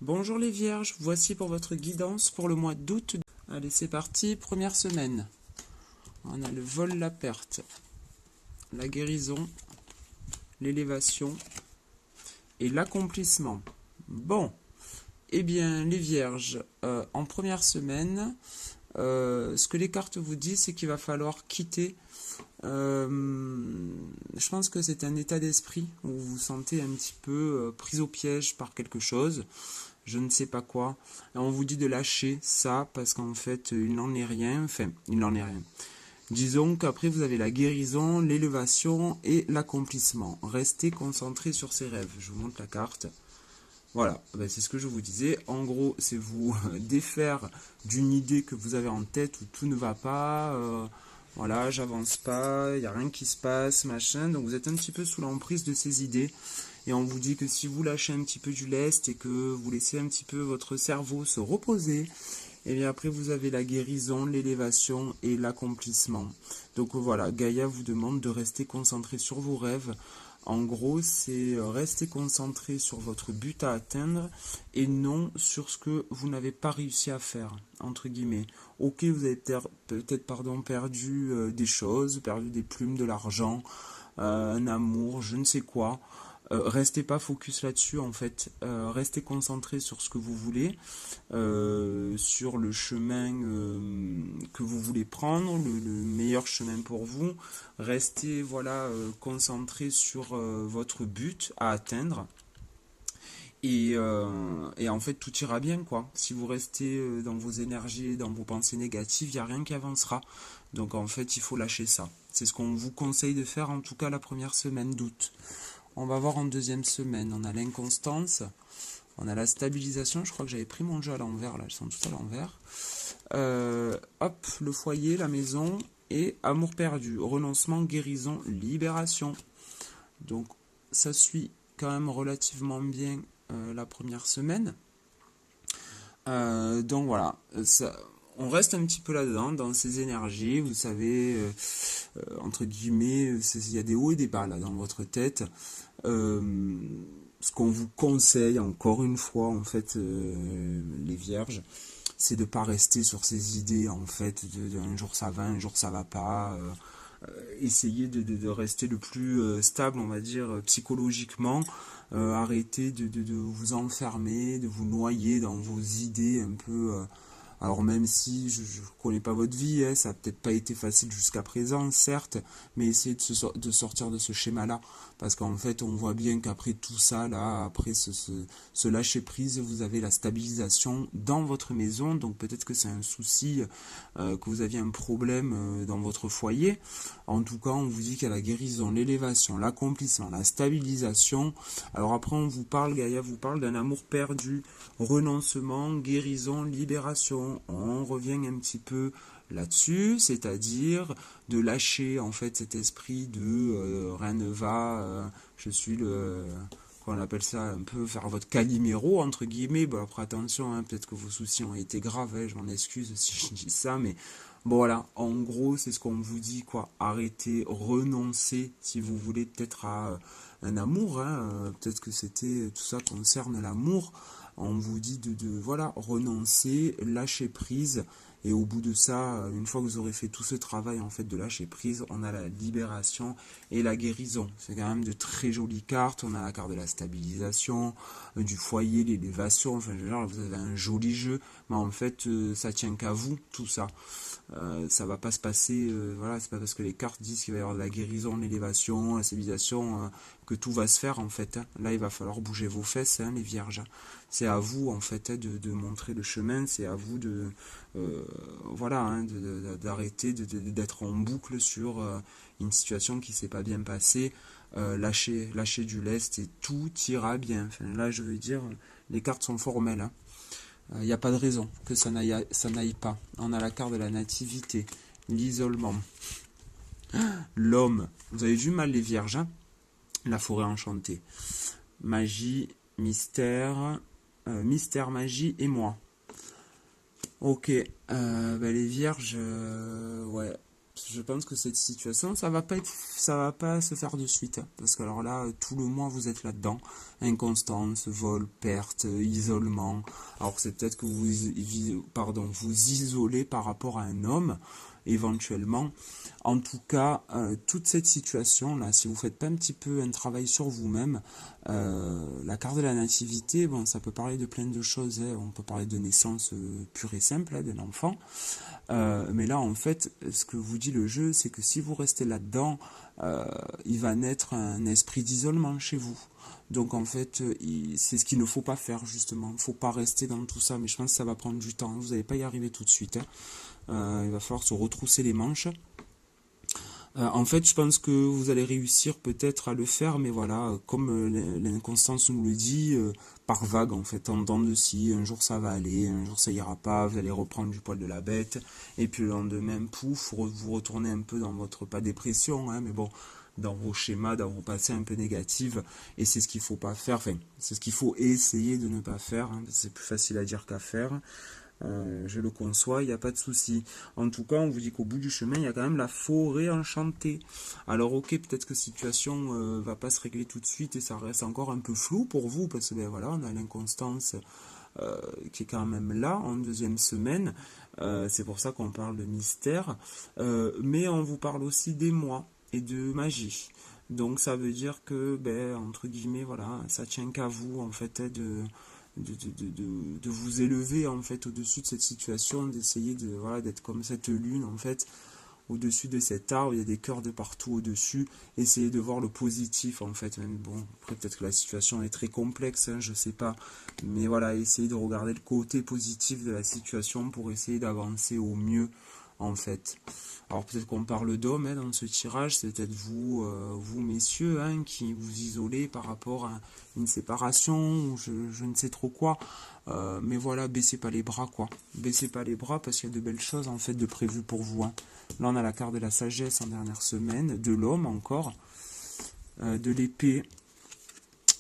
Bonjour les vierges, voici pour votre guidance pour le mois d'août. Allez, c'est parti, première semaine. On a le vol, la perte, la guérison, l'élévation et l'accomplissement. Bon, eh bien les vierges, en première semaine, ce que les cartes vous disent, c'est qu'il va falloir quitter. Je pense que c'est un état d'esprit où vous vous sentez un petit peu pris au piège par quelque chose. Je ne sais pas quoi. Et on vous dit de lâcher ça parce qu'en fait, il n'en est rien. Enfin, il n'en est rien. Disons qu'après, vous avez la guérison, l'élévation et l'accomplissement. Restez concentré sur ces rêves. Je vous montre la carte. Voilà, ben c'est ce que je vous disais. En gros, c'est vous défaire d'une idée que vous avez en tête où tout ne va pas. Voilà, j'avance pas, il n'y a rien qui se passe, machin. Donc vous êtes un petit peu sous l'emprise de ces idées. Et on vous dit que si vous lâchez un petit peu du lest et que vous laissez un petit peu votre cerveau se reposer, et bien après vous avez la guérison, l'élévation et l'accomplissement. Donc voilà, Gaïa vous demande de rester concentré sur vos rêves. En gros, c'est rester concentré sur votre but à atteindre et non sur ce que vous n'avez pas réussi à faire, entre guillemets. Ok, vous avez peut-être perdu des choses, perdu des plumes, de l'argent, un amour, je ne sais quoi. Restez pas focus là-dessus en fait, restez concentré sur ce que vous voulez, sur le chemin que vous voulez prendre, le meilleur chemin pour vous. Restez voilà concentré sur votre but à atteindre. Et en fait, tout ira bien, quoi. Si vous restez dans vos énergies, dans vos pensées négatives, il n'y a rien qui avancera. Donc en fait, il faut lâcher ça. C'est ce qu'on vous conseille de faire, en tout cas la première semaine d'août. On va voir en deuxième semaine. On a l'inconstance, on a la stabilisation. Je crois que j'avais pris mon jeu à l'envers, là, elles sont toutes à l'envers. Hop, le foyer, la maison et amour perdu, renoncement, guérison, libération. Donc ça suit quand même relativement bien la première semaine. Donc voilà, ça, on reste un petit peu là-dedans, dans ces énergies, vous savez, entre guillemets, il y a des hauts et des bas là dans votre tête. Ce qu'on vous conseille, encore une fois, en fait, les vierges, c'est de ne pas rester sur ces idées, en fait, un jour ça va, un jour ça va pas. Essayez de rester le plus stable, on va dire, psychologiquement. Arrêtez de vous enfermer, de vous noyer dans vos idées un peu. Alors même si je ne connais pas votre vie, hein, ça n'a peut-être pas été facile jusqu'à présent, certes, mais essayez de sortir de ce schéma-là. Parce qu'en fait, on voit bien qu'après tout ça, là, après ce lâcher-prise, vous avez la stabilisation dans votre maison. Donc peut-être que c'est un souci, que vous aviez un problème dans votre foyer. En tout cas, on vous dit qu'il y a la guérison, l'élévation, l'accomplissement, la stabilisation. Alors après, on vous parle, Gaïa vous parle d'un amour perdu, renoncement, guérison, libération. On revient un petit peu là-dessus, c'est-à-dire de lâcher en fait cet esprit de rien ne va, je suis le... on appelle ça un peu faire votre Calimero entre guillemets. Bon après attention, hein, peut-être que vos soucis ont été graves, hein, je m'en excuse si je dis ça, mais bon voilà, en gros c'est ce qu'on vous dit quoi. Arrêtez, renoncez si vous voulez peut-être à un amour, hein, peut-être que c'était tout ça concerne l'amour. On vous dit voilà, renoncer, lâcher prise. Et au bout de ça, une fois que vous aurez fait tout ce travail en fait de lâcher prise, on a la libération et la guérison. C'est quand même de très jolies cartes. On a la carte de la stabilisation, du foyer, l'élévation. Enfin, genre, vous avez un joli jeu, mais en fait, ça tient qu'à vous tout ça. Ça va pas se passer. Voilà, c'est pas parce que les cartes disent qu'il va y avoir de la guérison, l'élévation, la stabilisation, que tout va se faire en fait. Hein. Là, il va falloir bouger vos fesses, hein, les vierges. C'est à vous en fait de montrer le chemin. C'est à vous de voilà, hein, d'arrêter d'être en boucle sur une situation qui s'est pas bien passée. Lâcher du lest et tout ira bien. Enfin, là, je veux dire, les cartes sont formelles. Hein. Il n'y a pas de raison que ça n'aille pas. On a la carte de la nativité, l'isolement, l'homme. Vous avez vu mal les vierges, hein, la forêt enchantée. Magie, mystère, mystère, magie et moi. Ok, les vierges, ouais. Je pense que cette situation, ça va pas se faire de suite, hein, parce que alors là, tout le mois vous êtes là-dedans, inconstance, vol, perte, isolement. Alors c'est peut-être que pardon, vous isolez par rapport à un homme, éventuellement. En tout cas, toute cette situation là, si vous faites pas un petit peu un travail sur vous-même, la carte de la nativité, bon, ça peut parler de plein de choses, hein. On peut parler de naissance pure et simple, hein, d'un enfant. Mais là, en fait, ce que vous dit le jeu, c'est que si vous restez là-dedans, euh, il va naître un esprit d'isolement chez vous. Donc en fait, c'est ce qu'il ne faut pas faire justement. Il ne faut pas rester dans tout ça, mais je pense que ça va prendre du temps. Vous n'allez pas y arriver tout de suite, hein. Il va falloir se retrousser les manches. En fait, je pense que vous allez réussir peut-être à le faire, mais voilà, comme l'inconstance nous le dit, par vague en fait, en dents de scie, un jour ça va aller, un jour ça ira pas, vous allez reprendre du poil de la bête, et puis le lendemain, pouf, vous retournez un peu dans votre, pas dépression, hein, mais bon, dans vos schémas, dans vos passés un peu négatifs, et c'est ce qu'il faut pas faire, enfin, c'est ce qu'il faut essayer de ne pas faire, hein, c'est plus facile à dire qu'à faire. Je le conçois, il n'y a pas de souci. En tout cas, on vous dit qu'au bout du chemin, il y a quand même la forêt enchantée. Alors ok, peut-être que la situation va pas se régler tout de suite et ça reste encore un peu flou pour vous parce que ben voilà, on a l'inconstance qui est quand même là en deuxième semaine. C'est pour ça qu'on parle de mystère. Mais on vous parle aussi des mois et de magie. Donc ça veut dire que, ben, entre guillemets, voilà, ça tient qu'à vous en fait de vous élever en fait au-dessus de cette situation, d'essayer de voilà d'être comme cette lune en fait au-dessus de cet arbre, il y a des cœurs de partout au-dessus, essayez de voir le positif en fait, même bon, après peut-être que la situation est très complexe, hein, je sais pas, mais voilà, essayez de regarder le côté positif de la situation pour essayer d'avancer au mieux en fait. Alors peut-être qu'on parle d'hommes hein, dans ce tirage, c'est peut-être vous, vous messieurs, hein, qui vous isolez par rapport à une séparation, ou je ne sais trop quoi. Mais voilà, baissez pas les bras quoi. Baissez pas les bras parce qu'il y a de belles choses en fait de prévues pour vous, hein. Là on a la carte de la sagesse en dernière semaine, de l'homme encore, de l'épée,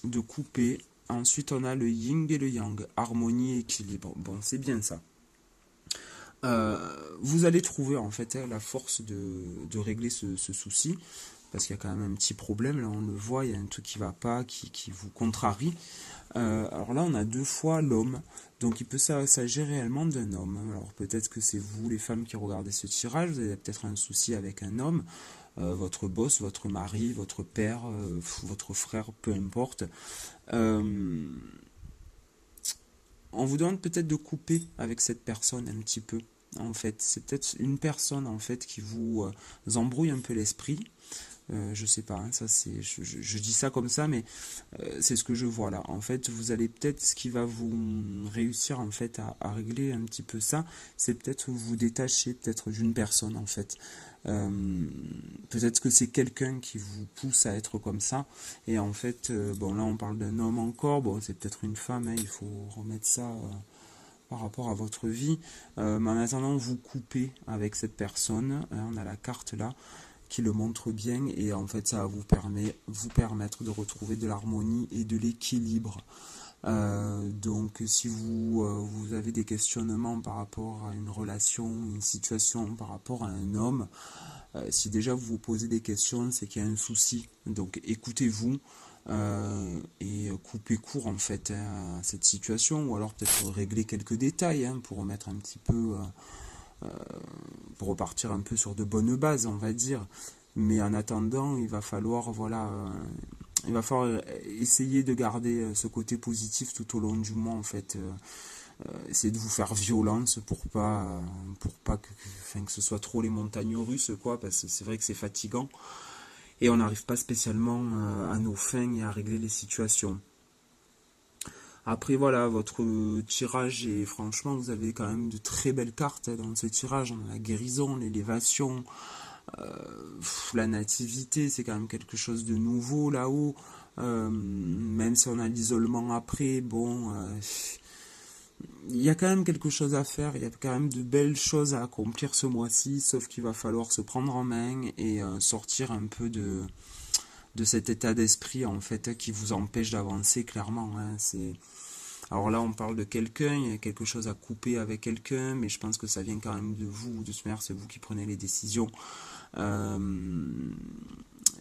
de couper. Ensuite on a le yin et le yang, harmonie et équilibre. Bon, c'est bien ça. Vous allez trouver en fait la force de régler ce souci parce qu'il y a quand même un petit problème là on le voit, il y a un truc qui va pas, qui vous contrarie. Alors là on a deux fois l'homme, donc il peut s'agir réellement d'un homme. Alors peut-être que c'est vous les femmes qui regardez ce tirage, vous avez peut-être un souci avec un homme, votre boss, votre mari, votre père, votre frère, peu importe. Euh, on vous demande peut-être de couper avec cette personne un petit peu. En fait, c'est peut-être une personne en fait qui vous embrouille un peu l'esprit. Je sais pas, hein, ça c'est, je dis ça comme ça, mais c'est ce que je vois là. En fait, vous allez peut-être, ce qui va vous réussir en fait à régler un petit peu ça, c'est peut-être vous détacher peut-être d'une personne en fait. Euh, peut-être que c'est quelqu'un qui vous pousse à être comme ça. Et en fait, bon là on parle d'un homme encore, bon c'est peut-être une femme, hein, il faut remettre ça par rapport à votre vie. Mais en attendant, vous coupez avec cette personne. Hein, on a la carte là qui le montre bien et en fait ça va vous permettre de retrouver de l'harmonie et de l'équilibre. Donc si vous avez des questionnements par rapport à une relation, une situation, par rapport à un homme, si déjà vous vous posez des questions, c'est qu'il y a un souci. Donc écoutez-vous et coupez court en fait hein, à cette situation, ou alors peut-être régler quelques détails hein, pour remettre un petit peu, pour repartir un peu sur de bonnes bases, on va dire. Mais en attendant, il va falloir voilà, il va falloir essayer de garder ce côté positif tout au long du mois en fait. Essayer de vous faire violence pour pas que, enfin, que ce soit trop les montagnes russes quoi, parce que c'est vrai que c'est fatigant et on n'arrive pas spécialement à nos fins et à régler les situations. Après voilà, votre tirage et franchement vous avez quand même de très belles cartes hein, dans ce tirage. On a la guérison, l'élévation, la nativité, c'est quand même quelque chose de nouveau là-haut. Même si on a l'isolement après, bon, il y a quand même quelque chose à faire, il y a quand même de belles choses à accomplir ce mois-ci, sauf qu'il va falloir se prendre en main et sortir un peu de cet état d'esprit en fait qui vous empêche d'avancer clairement. Hein, c'est Alors là, on parle de quelqu'un, il y a quelque chose à couper avec quelqu'un, mais je pense que ça vient quand même de vous. De toute manière, c'est vous qui prenez les décisions. Euh,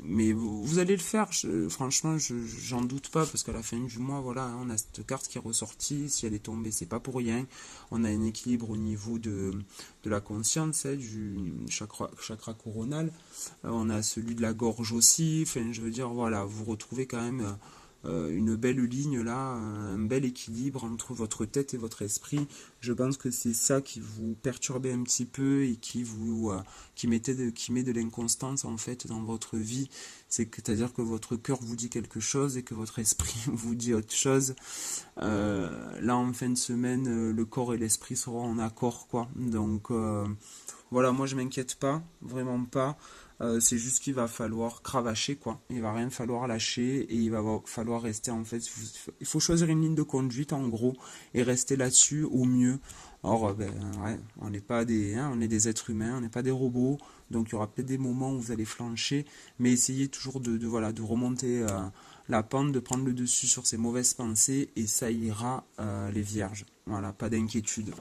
mais vous allez le faire, franchement, j'en doute pas, parce qu'à la fin du mois, voilà, on a cette carte qui est ressortie. Si elle est tombée, c'est pas pour rien. On a un équilibre au niveau de la conscience, hein, du chakra coronal. On a celui de la gorge aussi. Enfin, je veux dire, voilà, vous retrouvez quand même une belle ligne là, un bel équilibre entre votre tête et votre esprit. Je pense que c'est ça qui vous perturbait un petit peu et qui met de l'inconstance en fait dans votre vie. C'est-à-dire que votre cœur vous dit quelque chose et que votre esprit vous dit autre chose. Là, en fin de semaine, le corps et l'esprit seront en accord, quoi. Donc, voilà, moi je m'inquiète pas, vraiment pas. C'est juste qu'il va falloir cravacher, quoi. Il va rien falloir lâcher et il va falloir rester, en fait. Il faut choisir une ligne de conduite, en gros, et rester là-dessus au mieux. Or, ben, ouais, on n'est pas des, hein, on est des êtres humains, on n'est pas des robots. Donc, il y aura peut-être des moments où vous allez flancher, mais essayez toujours voilà, de remonter la pente, de prendre le dessus sur ces mauvaises pensées, et ça ira, les vierges. Voilà, pas d'inquiétude.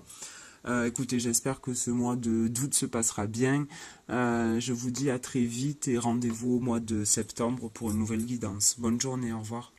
Écoutez, j'espère que ce mois d'août se passera bien. Je vous dis à très vite et rendez-vous au mois de septembre pour une nouvelle guidance. Bonne journée, au revoir.